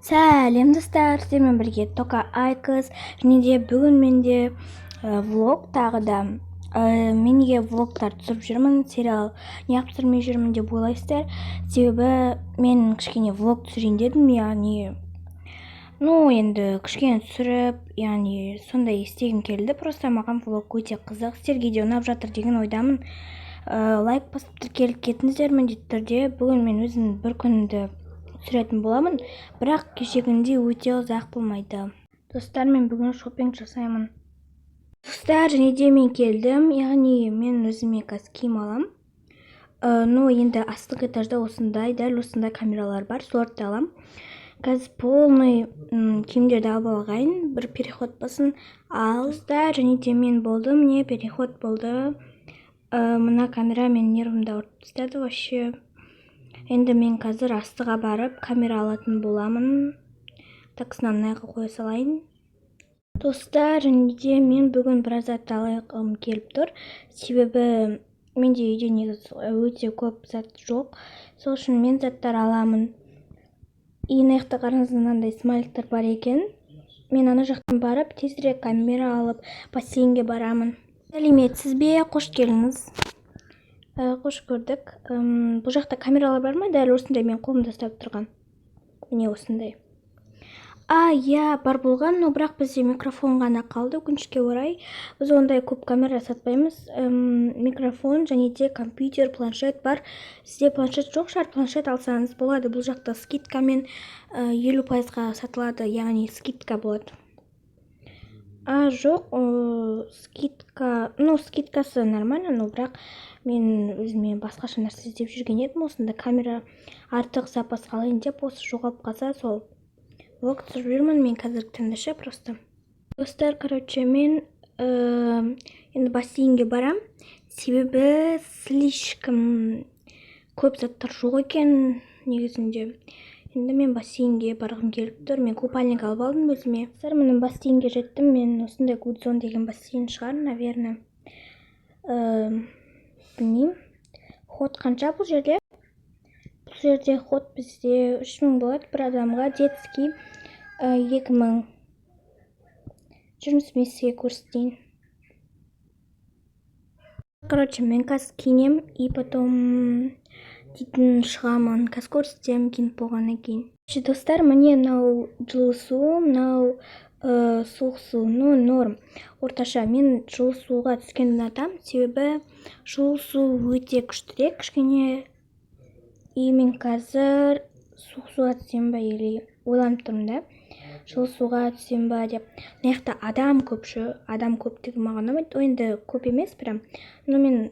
Сәлем достар, сіздермен бірге Тока Айкыз, және де бүгін менде влог тағы да. Мен неге влогтар түсіріп жүрмін, сериал неғып түсірмей жүрмін деп ойлайсыздар. Себебі мен кішкене влог түсірейін дедім, яғни енді кішкене түсіріп, яғни сондай істегім келді. Просто маған влог өте қызық, сіздерге де ұнап жатыр деген ойдамын. Лайк басып тіркеліп кетіңіздер міндетті түрде. Бүгін мен өзім бір күнді түсіретін боламын, бірақ кешегіндей өте ұзақ болмайды. Достар, мен бүгін шопинг жасаймын. Достар, және де мен келдім, яғни мен өзіме қазір киім алам. Енді астық этажда дәл осындай камералар бар, соларды алам. Қазір полный киімдерді алып алғайын, бір переход болсын. Достар, және де мен болдым, не переход болды. Мына камера мен нервымды ауыртып тастады вообще. Енді мен қазір астыға барып камера алатын боламын. Таксынан қоя салайын. Достар, және де мен бүгін біраз зат алғым келіп тұр. Себебі менде үйде негізі өте көп зат жоқ. Сол үшін мен заттар аламын. Иінаяқта қараңыз, мынандай смайликтер бар екен. Мен ана жақтан барып, тезірек камера алып, бассейнге барамын. Сәлеметсіз бе? Қош келіңіз. Қош көрдік. Бұл жақта камералар бар ма? Дәл осындай мен қолымда ұстап тұрған. Міне осындай. Бар болған, но бірақ бізде микрофон ғана қалды, өкінішке орай. Біз ондай көп камера сатпаймыз. Микрофон және де компьютер, планшет бар. Сізде планшет жоқ шығар, планшет алсаңыз болады. Бұл жақта скидкамен 50%-ға сатылады, яғни скидка болады. Жоқ, скидкасы нормально, но бірақ мен өзіме басқаша нәрсе іздеп жүрген едім. Осында камера артық запасқа алайын деп, осы жоғалып қалса, сол влог түсіріп жүрмін. Мен қазір тынышы просто. Достар, мен енді бассейнге барам. Себебі слишком көп заттар жоқ екен негізінде. Енді мен бассейнге барғым келіп тұр. Мен купальник алып алдым өзіме. Міне бассейнге жеттім. Мен осындай Гудзон деген бассейн шығар, наверное. Білмеймін. Ход қанша бұл жерде? Бұл жерде ход бізде 3000 болады бір адамға, детский 2000. Жүріңіз, мен сізге көрсетейін. Мен қазір киінем, и потом дейтін шығамын. Қазір көрсетем киініп болғаннан кейін. Достар, міне мынау жылы су, мынау суық су, норм. Орташа, мен жылы суға түскенді ұнатам, себебі жылы су өте күштірек кішкене. И мен қазір суық суға түсем ба, или ойланып тұрмын да, жылы суға түсем ба деп. Мына адам көп деген маған ұнамайды. Енді көп емес прям, но мен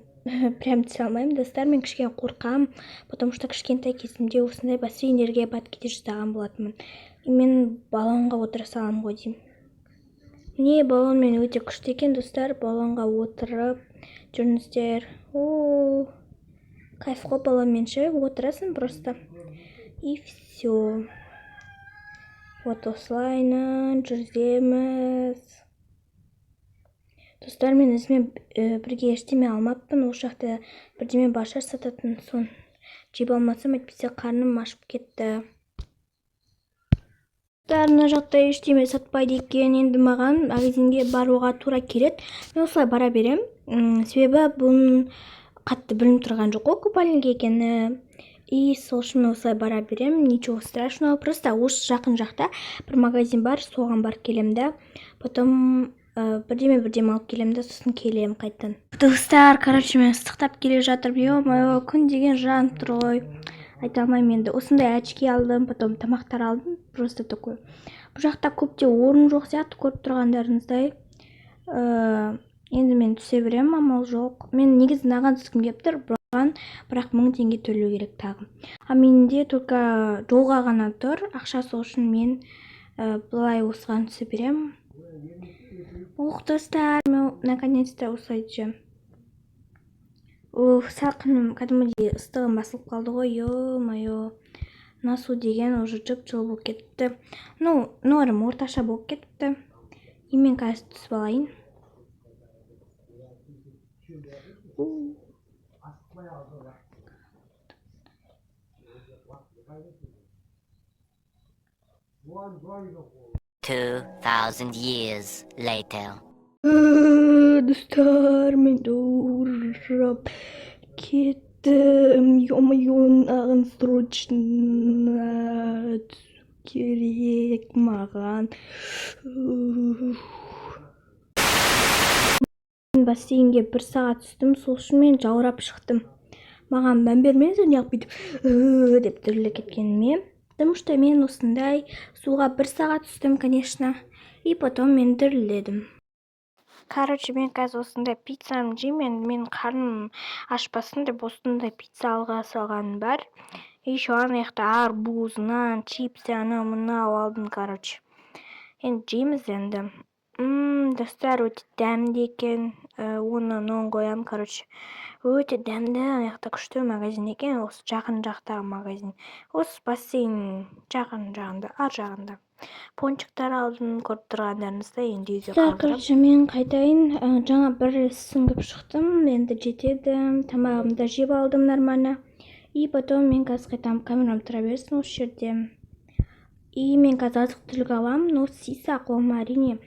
прям түсе алмаймын. Достар, мен кішкене қорқам, потому что кішкентай кезімде осындай бассейндерге батып кете жаздаған болатынмын. Мен баллонға отыра салам ғой деймін. Міне баллонмен өте күшті екен, достар. Баллонға отырып жүріңіздер. Кайф қой баллонмен ше, отырасың просто. И все. Вот осылайынан жүргіземіз. Достар, мен өзіме бірге ештеме алмаппын. Осы жақта бірдеме башар сататын, сон жеп алмасам, әйтпесе қарным ашып кетті. Достар, мына жақта ештеме сатпайды екен. Енді маған магазинге баруға тура келеді. Мен осылай бара берем. Себебі бұның қатты білініп тұрған жоқ қой купальник екені. И сол үшін мен осылай бара берем. Ничего страшного. Просто осы жақын жақта бір магазин бар, соған барып келем да. Потом бірдеме алып келем да, сосын келем қайтан. Достар, мен ыстықтап келе жатырмын. Ё-моё, күн деген жанып тұр ғой. Айта алмаймын енді. Осындай очки алдым, потом тамақтар алдым. Просто такой. Бұл жақта көпте орын жоқ сияқты, көріп тұрғандарыңыздай. Енді мен түсе берем, амал жоқ. Мен негізі наған түскім келіп тұр, бірақ 1000 теңге төлеу керек тағы. Менде только жолға ғана тұр, ақша, сол үшін мен былай осыған түсе берем. Достар, мен наконец-то осылай түсем. Сақыным кәдімгідей ыстығым басылып қалды ғой, ё-моё. Мына су деген уже жып-жылы болып кетті. Норм, орташа болып кетті. И мен қазір түсіп алайын. 2,000 years later. Dostlar, men doğurap kettim. Yo'mayonağın срочно керек маған. Бассейнге 1 сағат түстім, сол үшін мен жаурап шықтым. Маған мән бермеңіздер, неғып бүйтіп деп дүріле кеткеніме. Потому что мен осындай суға 1 сағат түстім, конечно, и потом мен дүрілдедім. Короче, мен қазір осындай пиццаны жеймін, мен қарным ашпасын деп осындай пицца алға салғаным бар. Еще ана жақта арбуз, нан, чипсы, анау мынау алдым, короче. Енді жейміз енді. Достар, өте дәмді екен, оны нон қоям, короче. Өте дәмді, ана жақта күшті магазин екен, осы жақын жақтағы магазин. Осы бассейн жақын жағында, ар жағында. Пончиктар алдым, көріп тұрғандарыңызда енді үйге қалдырып. Короче, мен қайтайын, жаңа бір сүңгіп шықтым, енді жетеді, тамағымды жеп алдым нормально. И потом мен қазір қайтам, камерам тұра берсін осы жерде. И мен қазір азық-түлік алам, но сиса қолыма әрине.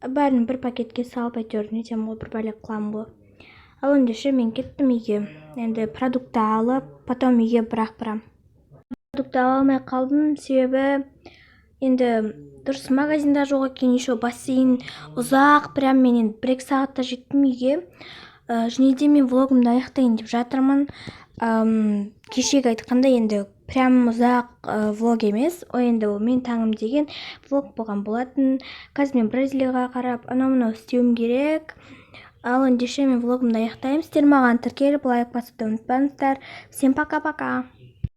Бәрін бір пакетке салып әйтеуір нетем ғой, бір бәлек қылам ғой. Ал ендеше мен кеттім үйге. Енді продукты алып, потом үйге бірақ барам. Продукты ала алмай қалдым, себебі енді дұрыс магазинда жоқ екен, еще бассейн ұзақ, прям мен енді 1-2 сағатта жеттім үйге. Және де мен влогымды аяқтайын деп жатырмын. Кешегі айтқанда енді прям ұзақ влог емес, енді ол мен таңым деген влог болған болатын. Қазір мен Бразилияға қарап, анау-мынау істеуім керек. Ал ендеше мен влогымды аяқтаймын. Сіздер маған тіркеліп лайк басуды ұмытпаңыздар. Всем пока-пока.